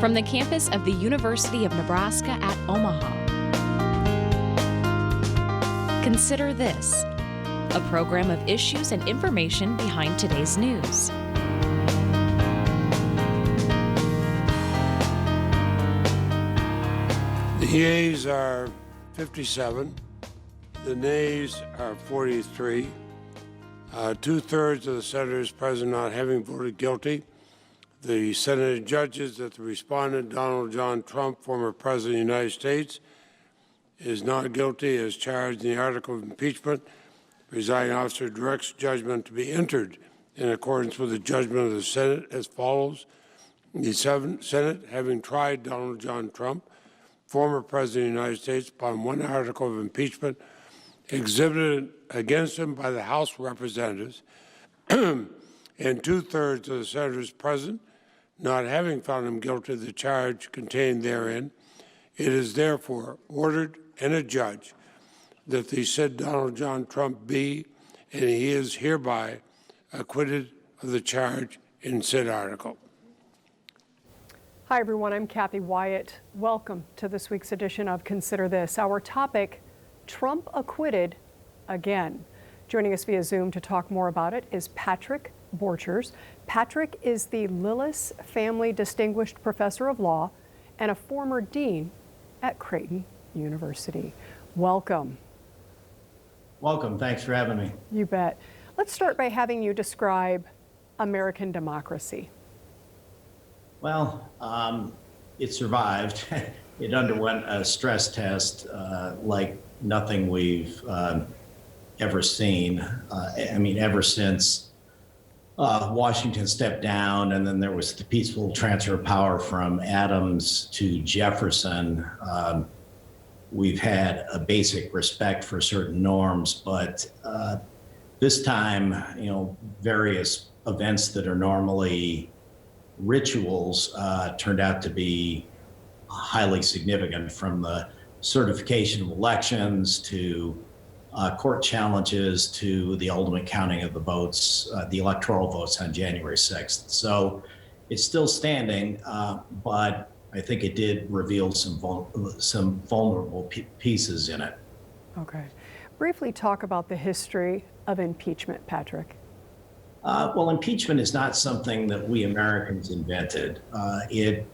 from the campus of the University of Nebraska at Omaha. Consider This, a program of issues and information behind today's news. The yeas are 57, the nays are 43. Two-thirds of the senators present not having voted guilty. The Senate judges that the respondent, Donald John Trump, former President of the United States, is not guilty as charged in the article of impeachment. The presiding officer directs judgment to be entered in accordance with the judgment of the Senate as follows. The Senate, having tried Donald John Trump, former President of the United States, upon one article of impeachment exhibited against him by the House of Representatives, and two-thirds of the senators present not having found him guilty of the charge contained therein, it is therefore ordered and adjudged that the said Donald John Trump be, and he is hereby, acquitted of the charge in said article. Hi, everyone. I'm Kathy Wyatt. Welcome to this week's edition of Consider This. Our topic, Trump acquitted again. Joining us via Zoom to talk more about it is Patrick Borchers. Patrick is the Lillis Family Distinguished Professor of Law and a former dean at Creighton University. Welcome. Welcome. Thanks for having me. You bet. Let's start by having you describe American democracy. Well, it survived. It underwent a stress test like nothing we've ever seen. Ever since Washington stepped down, and then there was the peaceful transfer of power from Adams to Jefferson. We've had a basic respect for certain norms, but this time, various events that are normally rituals turned out to be highly significant, from the certification of elections to court challenges to the ultimate counting of the votes, the electoral votes on January 6th. So it's still standing, but I think it did reveal some vulnerable pieces in it. Okay. Briefly talk about the history of impeachment, Patrick. Well, impeachment is not something that we Americans invented. It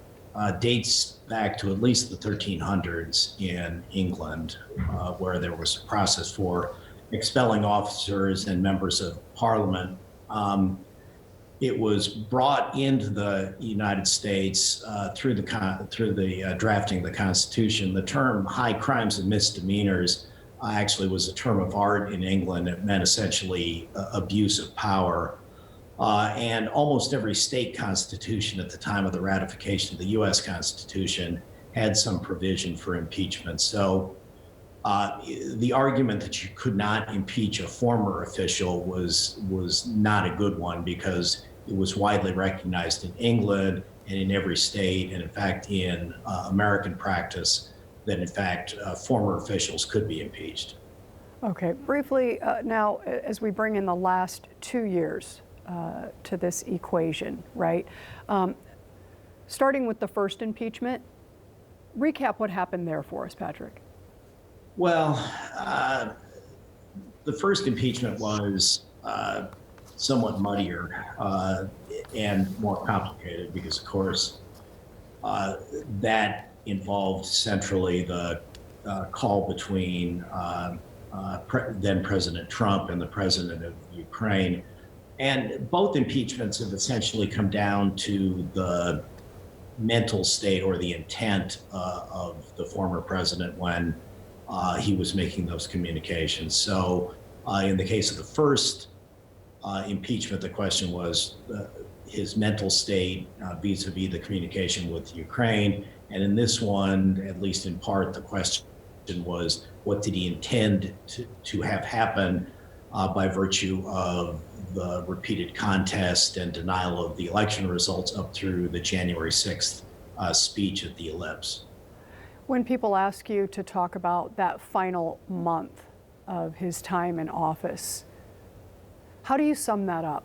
dates back to at least the 1300s in England, where there was a process for expelling officers and members of parliament. It was brought into the United States through the drafting of the Constitution. The term high crimes and misdemeanors actually was a term of art in England. It meant essentially abuse of power. And almost every state constitution at the time of the ratification of the U.S. Constitution had some provision for impeachment. So the argument that you could not impeach a former official was not a good one, because it was widely recognized in England and in every state, and in fact in American practice, that in fact former officials could be impeached. Okay, briefly now, as we bring in the last 2 years to this equation, right? Starting with the first impeachment, recap what happened there for us, Patrick. Well, the first impeachment was somewhat muddier and more complicated because, of course, that involved centrally the call between then President Trump and the president of Ukraine. And both impeachments have essentially come down to the mental state or the intent of the former president when he was making those communications. So in the case of the first impeachment, the question was his mental state vis-a-vis the communication with Ukraine. And in this one, at least in part, the question was, what did he intend to have happen by virtue of the repeated contest and denial of the election results up through the January 6th speech at the Ellipse. When people ask you to talk about that final month of his time in office, how do you sum that up?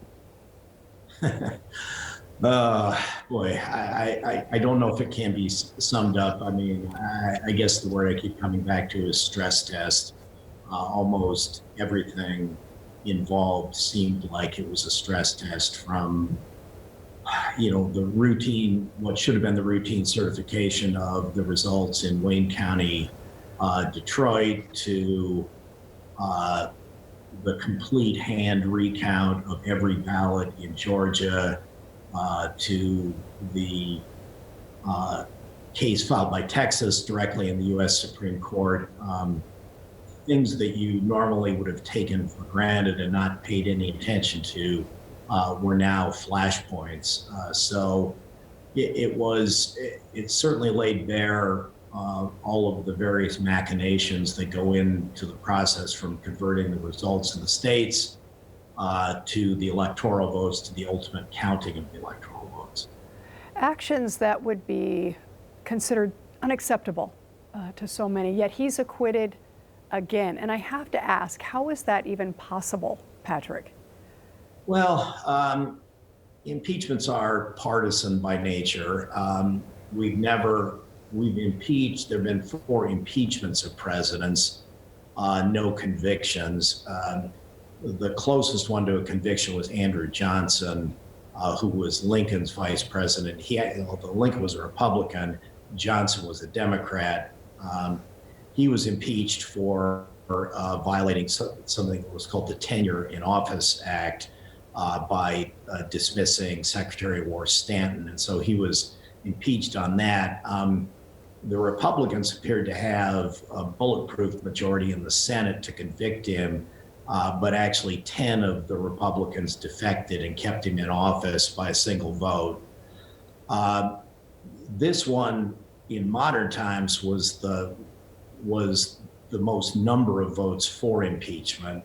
Boy, I don't know if it can be summed up. I mean, I guess the word I keep coming back to is stress test. Almost everything involved seemed like it was a stress test, from the routine, what should have been the routine certification of the results in Wayne County, Detroit, to uh, the complete hand recount of every ballot in Georgia, to the case filed by Texas directly in the U.S. Supreme Court. Things that you normally would have taken for granted and not paid any attention to were now flashpoints. So it certainly laid bare all of the various machinations that go into the process, from converting the results in the states to the electoral votes, to the ultimate counting of the electoral votes. Actions that would be considered unacceptable to so many, yet he's acquitted again. And I have to ask, how is that even possible, Patrick? Well, impeachments are partisan by nature. We've impeached, there have been 4 impeachments of presidents, no convictions. The closest one to a conviction was Andrew Johnson, who was Lincoln's vice president. Lincoln was a Republican, Johnson was a Democrat. He was impeached for violating something that was called the Tenure in Office Act by dismissing Secretary of War Stanton. And so he was impeached on that. The Republicans appeared to have a bulletproof majority in the Senate to convict him, but actually 10 of the Republicans defected and kept him in office by a single vote. This one, in modern times, was the most number of votes for impeachment.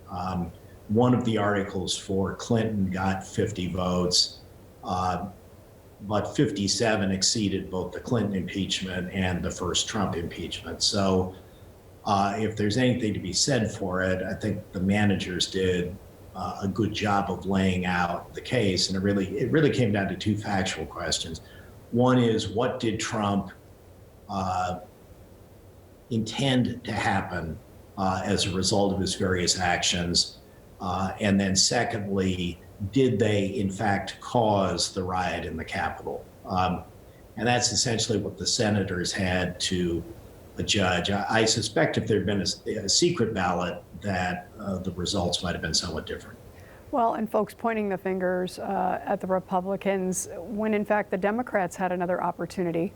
One of the articles for Clinton got 50 votes, but 57 exceeded both the Clinton impeachment and the first Trump impeachment. So if there's anything to be said for it, I think the managers did a good job of laying out the case. And it really came down to 2 factual questions. One is, what did Trump intend to happen as a result of his various actions? And then secondly, did they in fact cause the riot in the Capitol? And that's essentially what the senators had to judge. I suspect if there had been a secret ballot, that the results might have been somewhat different. Well, and folks pointing the fingers at the Republicans when in fact the Democrats had another opportunity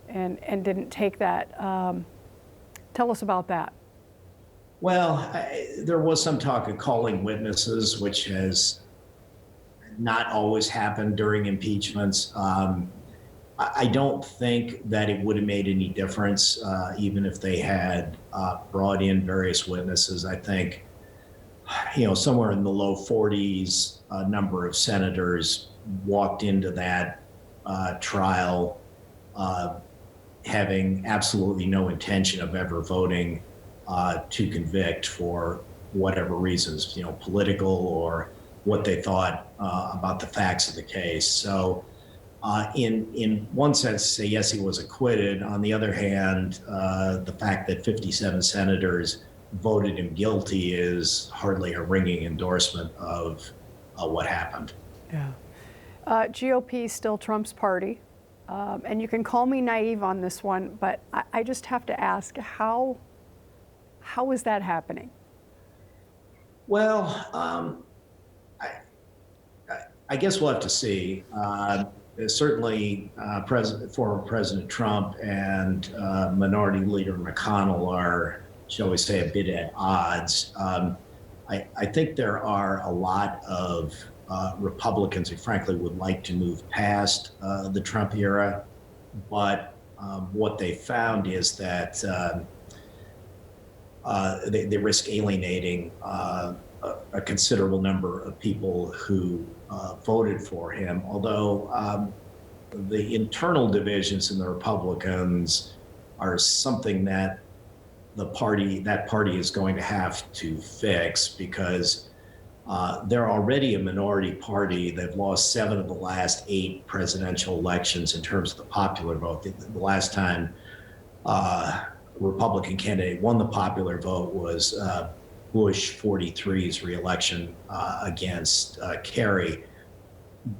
and didn't take that. Tell us about that. Well, there was some talk of calling witnesses, which has not always happened during impeachments. I don't think that it would have made any difference, even if they had brought in various witnesses. I think, somewhere in the low 40s, a number of senators walked into that trial having absolutely no intention of ever voting to convict for whatever reasons, political or what they thought about the facts of the case. So in one sense, say yes, he was acquitted. On the other hand, the fact that 57 senators voted him guilty is hardly a ringing endorsement of what happened. Yeah. GOP still Trump's party. And you can call me naive on this one, but I just have to ask, how is that happening? Well, I guess we'll have to see. Certainly, former President Trump and Minority Leader McConnell are, shall we say, a bit at odds. I think there are a lot of Republicans who frankly would like to move past the Trump era, but what they found is that they risk alienating a considerable number of people who voted for him, although the internal divisions in the Republicans are something that that party is going to have to fix, because They're already a minority party. They've lost 7 of the last 8 presidential elections in terms of the popular vote. The last time Republican candidate won the popular vote was Bush 43's reelection against Kerry.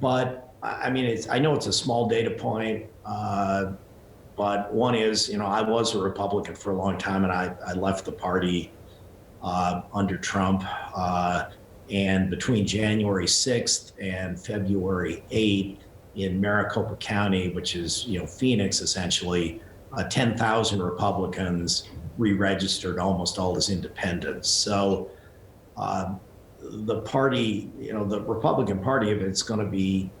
But I mean, I know it's a small data point, but one is, I was a Republican for a long time, and I left the party under Trump. And between January 6th and February 8th in Maricopa County, which is, Phoenix essentially, 10,000 Republicans re-registered almost all as independents. So the party, the Republican Party, if it's going to be,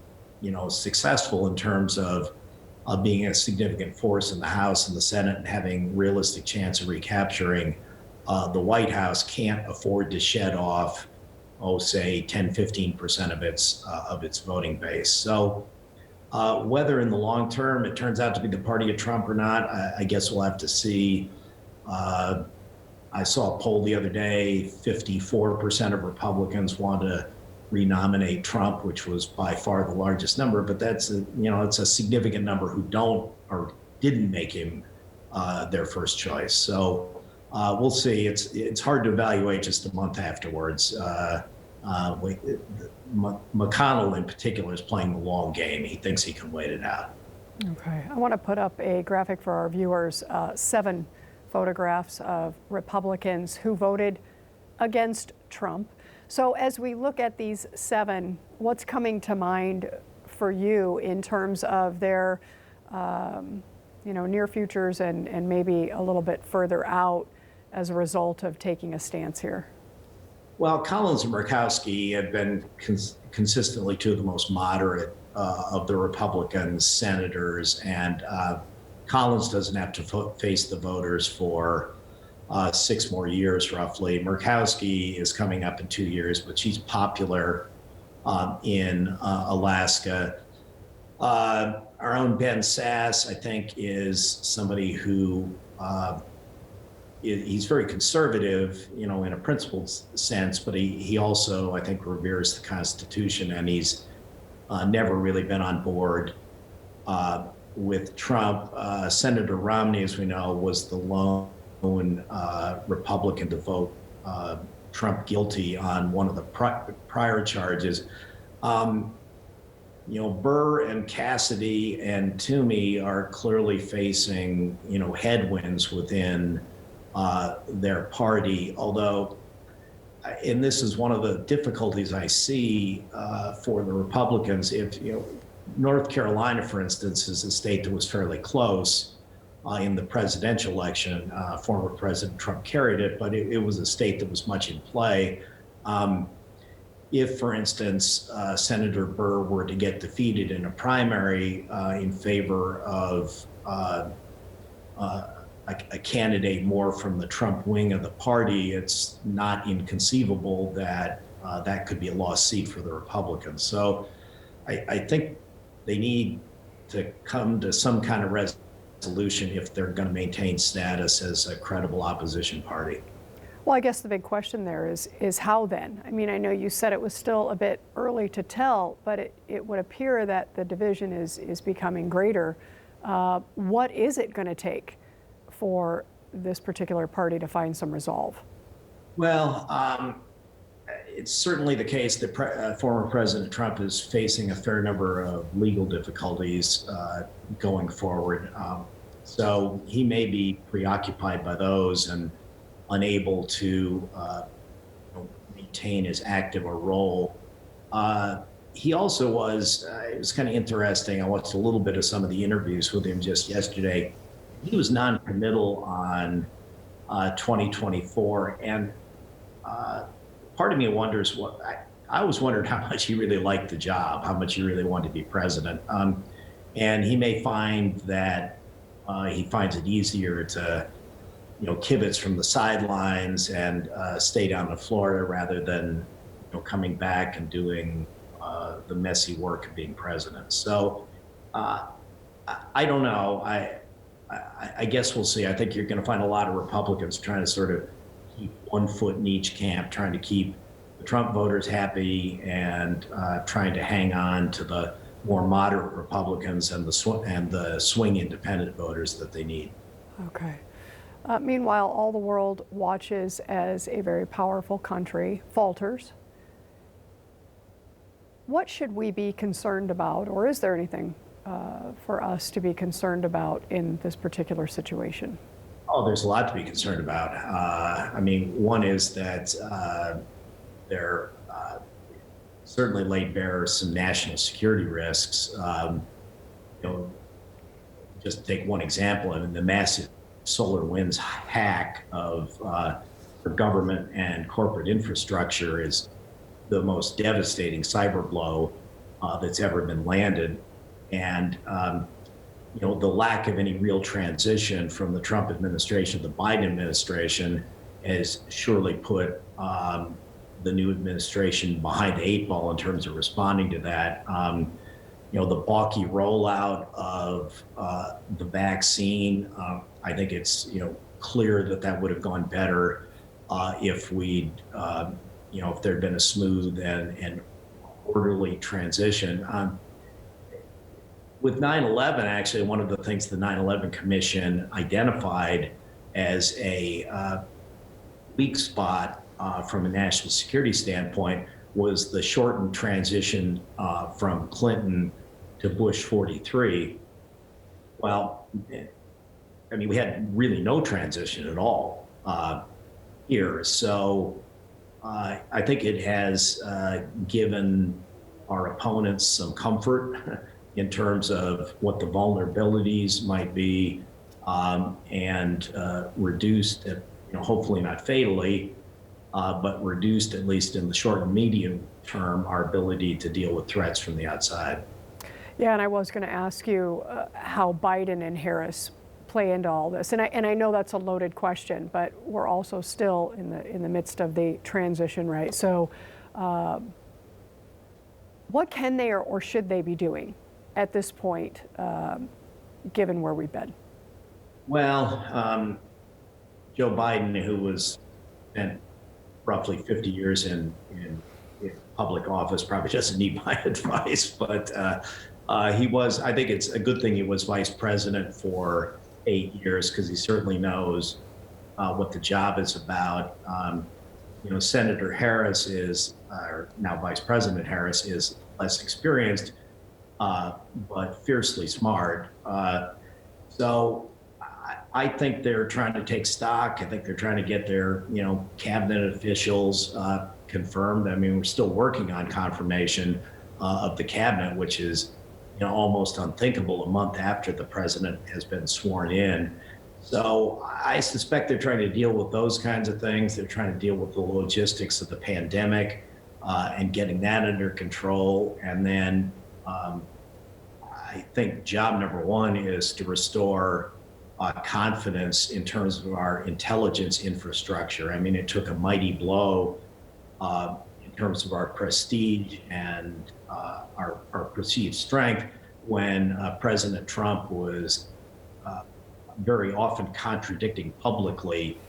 successful in terms of being a significant force in the House and the Senate and having realistic chance of recapturing the White House, can't afford to shed off, say 10, 15% of its voting base. So whether in the long term it turns out to be the party of Trump or not, I guess we'll have to see. I saw a poll the other day, 54% of Republicans want to renominate Trump, which was by far the largest number, but that's it's a significant number who don't or didn't make him their first choice. So we'll see. It's hard to evaluate just a month afterwards. McConnell in particular is playing the long game. He thinks he can wait it out. Okay, I want to put up a graphic for our viewers, 7 photographs of Republicans who voted against Trump. So as we look at these 7, what's coming to mind for you in terms of their near futures and maybe a little bit further out as a result of taking a stance here? Well, Collins and Murkowski have been consistently 2 of the most moderate of the Republican senators, and Collins doesn't have to face the voters for 6 more years, roughly. Murkowski is coming up in 2 years, but she's popular in Alaska. Our own Ben Sass, I think, is somebody who he's very conservative, in a principled sense, but he also, I think, reveres the Constitution, and he's never really been on board with Trump. Senator Romney, as we know, was the lone Republican to vote Trump guilty on one of the prior charges. Burr and Cassidy and Toomey are clearly facing, headwinds within their party, although, and this is one of the difficulties I see for the Republicans, if, North Carolina, for instance, is a state that was fairly close in the presidential election. Former President Trump carried it, but it was a state that was much in play. If, for instance, Senator Burr were to get defeated in a primary in favor of a candidate more from the Trump wing of the party, it's not inconceivable that that could be a lost seat for the Republicans. So I think they need to come to some kind of resolution if they're going to maintain status as a credible opposition party. Well, I guess the big question there is how then? I mean, I know you said it was still a bit early to tell, but it would appear that the division is becoming greater. What is it going to take for this particular party to find some resolve? Well, it's certainly the case that former President Trump is facing a fair number of legal difficulties going forward. So he may be preoccupied by those and unable to maintain as active a role. He also was, it was kind of interesting. I watched a little bit of some of the interviews with him just yesterday. He was non-committal on 2024. And part of me wonders what, I always wondered how much he really liked the job, how much he really wanted to be president. And he may find that he finds it easier to, kibitz from the sidelines and stay down in Florida rather than, coming back and doing the messy work of being president. So I don't know. I guess we'll see. I think you're going to find a lot of Republicans trying to sort of keep one foot in each camp, trying to keep the Trump voters happy and trying to hang on to the more moderate Republicans and the swing independent voters that they need. Okay. Meanwhile, all the world watches as a very powerful country falters. What should we be concerned about, or is there anything for us to be concerned about in this particular situation? Oh, there's a lot to be concerned about. I mean, one is that they're certainly laid bare some national security risks. Just take one example, I mean, the massive SolarWinds hack of for government and corporate infrastructure is the most devastating cyber blow that's ever been landed. And the lack of any real transition from the Trump administration to the Biden administration has surely put the new administration behind the eight ball in terms of responding to that. The balky rollout of the vaccine, I think it's clear that would have gone better if we'd if there'd been a smooth and orderly transition. With 9/11, actually, one of the things the 9/11 Commission identified as a weak spot from a national security standpoint was the shortened transition from Clinton to Bush 43. Well, I mean, we had really no transition at all here. So I think it has given our opponents some comfort in terms of what the vulnerabilities might be, and reduced, hopefully not fatally, but reduced, at least in the short and medium term, our ability to deal with threats from the outside. Yeah, and I was going to ask you how Biden and Harris play into all this, and I know that's a loaded question, but we're also still in the midst of the transition, right? So, what can they or should they be doing at this point, given where we've been? Well, Joe Biden, who was spent roughly 50 years in public office, probably doesn't need my advice, but he was, I think it's a good thing he was vice president for 8 years, because he certainly knows what the job is about. Senator Harris is, or now Vice President Harris, is less experienced, but fiercely smart. So I think they're trying to take stock. I think they're trying to get their, cabinet officials confirmed. I mean, we're still working on confirmation of the cabinet, which is, almost unthinkable a month after the president has been sworn in. So I suspect they're trying to deal with those kinds of things. They're trying to deal with the logistics of the pandemic and getting that under control. And then I think job number one is to restore confidence in terms of our intelligence infrastructure. I mean, it took a mighty blow in terms of our prestige and our perceived strength when President Trump was very often contradicting publicly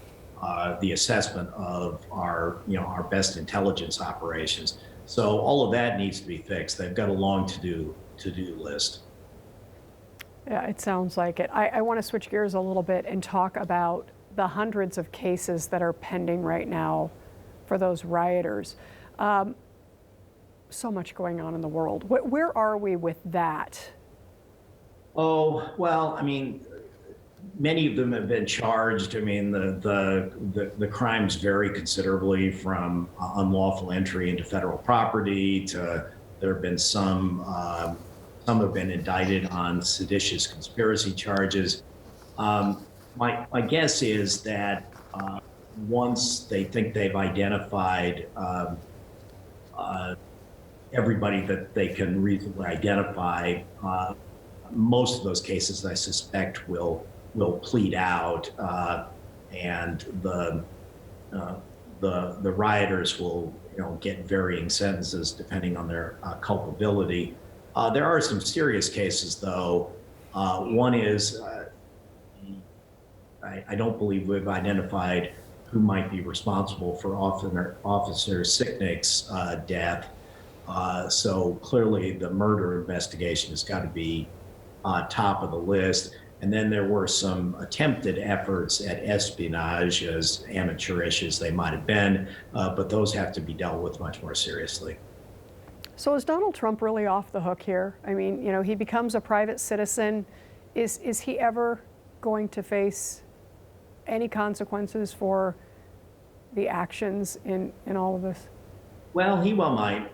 the assessment of our best intelligence operations. So all of that needs to be fixed. They've got a long to-do list. Yeah, it sounds like it. I want to switch gears a little bit and talk about the hundreds of cases that are pending right now for those rioters. So much going on in the world. Where are we with that? Oh, well, I mean, many of them have been charged. I mean, the crimes vary considerably from unlawful entry into federal property to there have been some have been indicted on seditious conspiracy charges. My guess is that once they think they've identified everybody that they can reasonably identify, most of those cases, I suspect, will plead out, and the rioters will get varying sentences depending on their culpability. There are some serious cases, though. One is I don't believe we've identified who might be responsible for Officer Sicknick's death. So clearly the murder investigation has got to be top of the list. And then there were some attempted efforts at espionage, as amateurish as they might have been, but those have to be dealt with much more seriously. So is Donald Trump really off the hook here? I mean, you know, he becomes a private citizen. Is he ever going to face any consequences for the actions in all of this? Well, he well might.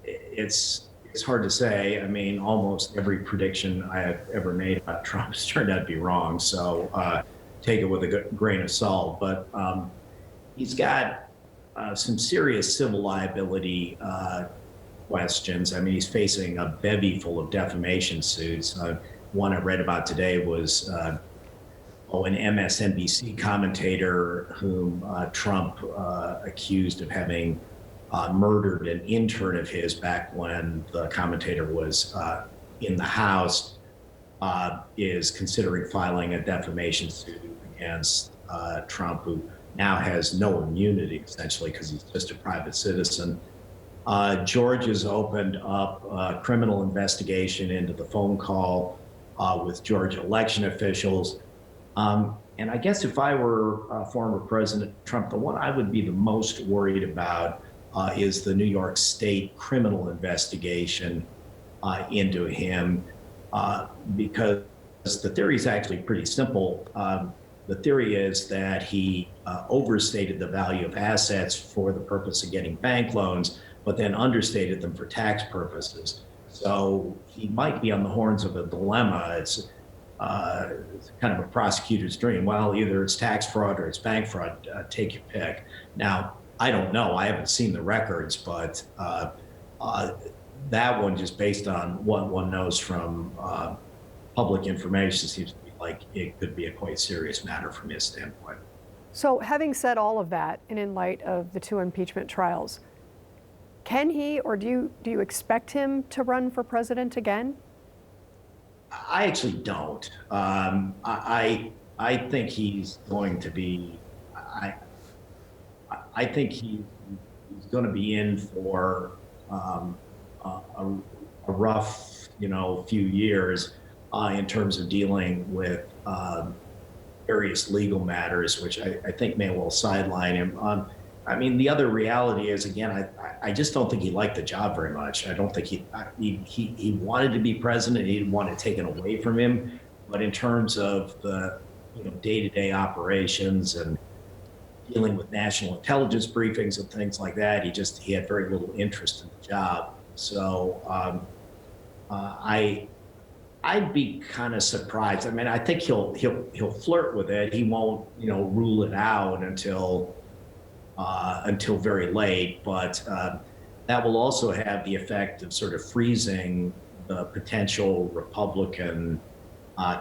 It's hard to say. I mean, almost every prediction I have ever made about Trump has turned out to be wrong. So take it with a grain of salt. But he's got some serious civil liability questions. I mean, he's facing a bevy full of defamation suits. One I read about today was an MSNBC commentator whom Trump accused of having murdered an intern of his back when the commentator was in the House, is considering filing a defamation suit against Trump, who now has no immunity, essentially, because he's just a private citizen. George has opened up a criminal investigation into the phone call with Georgia election officials. And I guess if I were former President Trump, the one I would be the most worried about is the New York State criminal investigation into him, because the theory is actually pretty simple. The theory is that he overstated the value of assets for the purpose of getting bank loans, but then understated them for tax purposes. So he might be on the horns of a dilemma. It's kind of a prosecutor's dream. Well, either it's tax fraud or it's bank fraud. Take your pick. Now, I don't know. I haven't seen the records, but that one, just based on what one knows from public information, seems to be like it could be a quite serious matter from his standpoint. So having said all of that, and in light of the two impeachment trials, can he, or do you expect him to run for president again? I actually don't. I think he's going to be. I think he's going to be in for a rough, few years in terms of dealing with various legal matters, which I think may well sideline him. I mean, the other reality is, again, I just don't think he liked the job very much. I don't think he wanted to be president. He didn't want it taken away from him. But in terms of the day-to-day operations and dealing with national intelligence briefings and things like that, he had very little interest in the job. So I'd be kind of surprised. I mean, I think he'll flirt with it. He won't rule it out until very late, but that will also have the effect of sort of freezing the potential Republican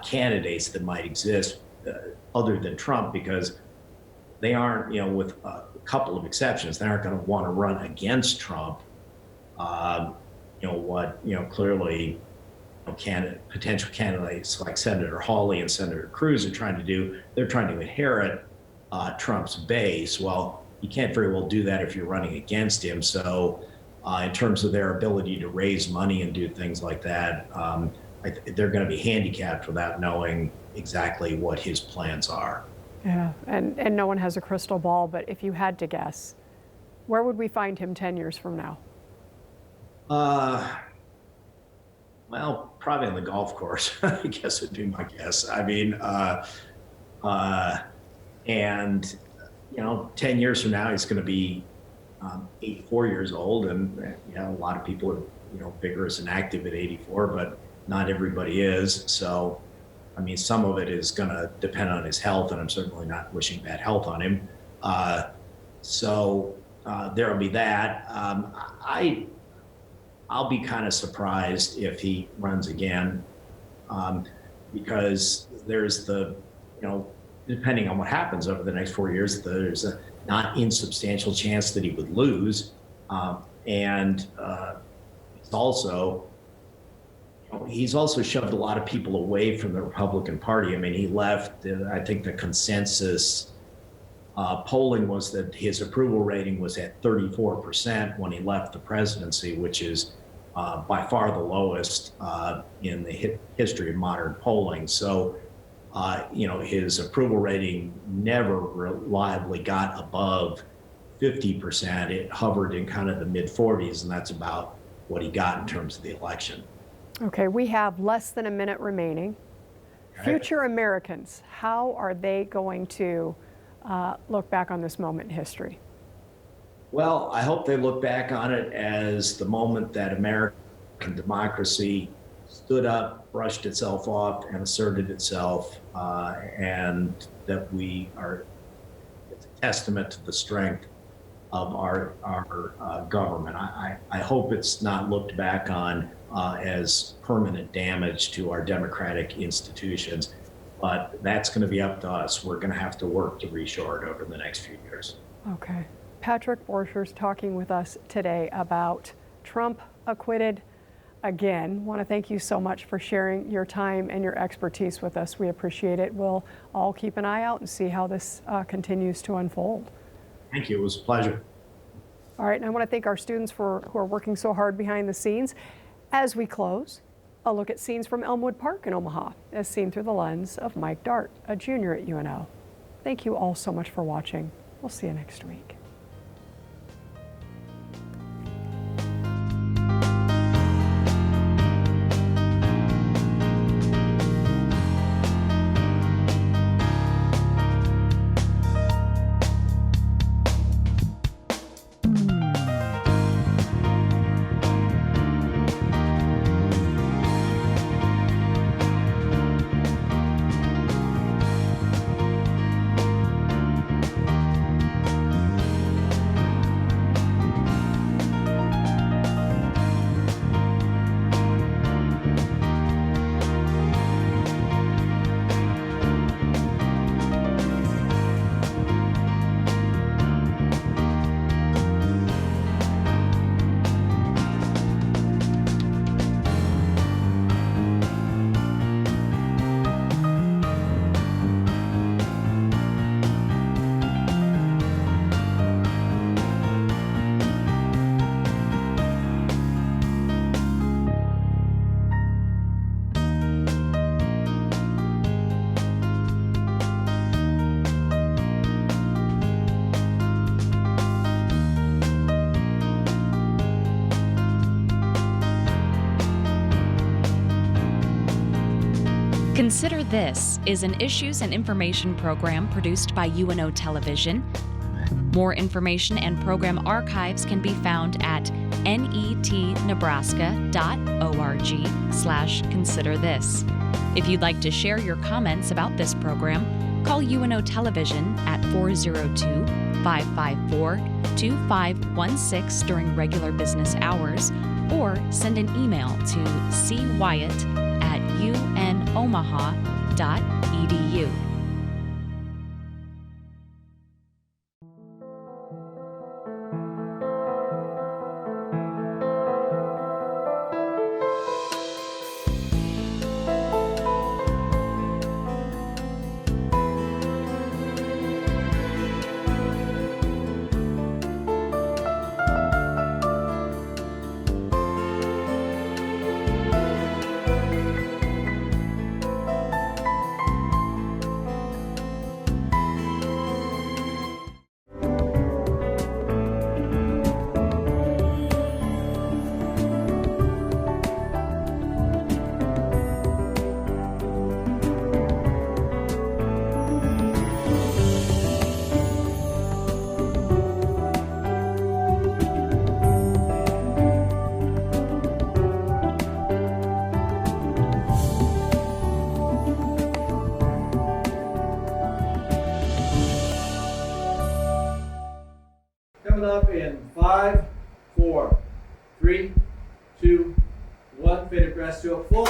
candidates that might exist other than Trump, because they aren't, with a couple of exceptions, they aren't going to want to run against Trump. Clearly, potential candidates like Senator Hawley and Senator Cruz are trying to do. They're trying to inherit Trump's base. Well, you can't very well do that if you're running against him. So in terms of their ability to raise money and do things like that, they're going to be handicapped without knowing exactly what his plans are. Yeah, and no one has a crystal ball, but if you had to guess, where would we find him 10 years from now? Well, probably on the golf course, I guess would be my guess. I mean, and 10 years from now, he's going to be 84 years old, and a lot of people are vigorous and active at 84, but not everybody is. So, I mean, some of it is going to depend on his health, and I'm certainly not wishing bad health on him. So there'll be that. I'll be kind of surprised if he runs again, because there's depending on what happens over the next 4 years, there's a not insubstantial chance that he would lose. And he's also shoved a lot of people away from the Republican Party. I mean, he left, I think the consensus polling was that his approval rating was at 34% when he left the presidency, which is by far the lowest in the history of modern polling. So, his approval rating never reliably got above 50%. It hovered in kind of the mid 40s, and that's about what he got in terms of the election. Okay, we have less than a minute remaining. Future Americans, how are they going to look back on this moment in history? Well, I hope they look back on it as the moment that American democracy stood up, brushed itself off, and asserted itself, and that it's a testament to the strength of our government. I hope it's not looked back on as permanent damage to our democratic institutions, but that's going to be up to us. We're going to have to work to reshore it over the next few years. Okay. Patrick Borchers talking with us today about Trump acquitted again. Want to thank you so much for sharing your time and your expertise with us. We appreciate it. We'll all keep an eye out and see how this continues to unfold. Thank you. It was a pleasure. All right, and I want to thank our students who are working so hard behind the scenes. As we close, a look at scenes from Elmwood Park in Omaha, as seen through the lens of Mike Dart, a junior at UNO. Thank you all so much for watching. We'll see you next week. Consider This is an issues and information program produced by UNO Television. More information and program archives can be found at netnebraska.org/consider this. If you'd like to share your comments about this program, call UNO Television at 402-554-2516 during regular business hours, or send an email to cwyatt@unomaha.edu. Coming up in 5, 4, 3, 2, 1. Faded brass to a full.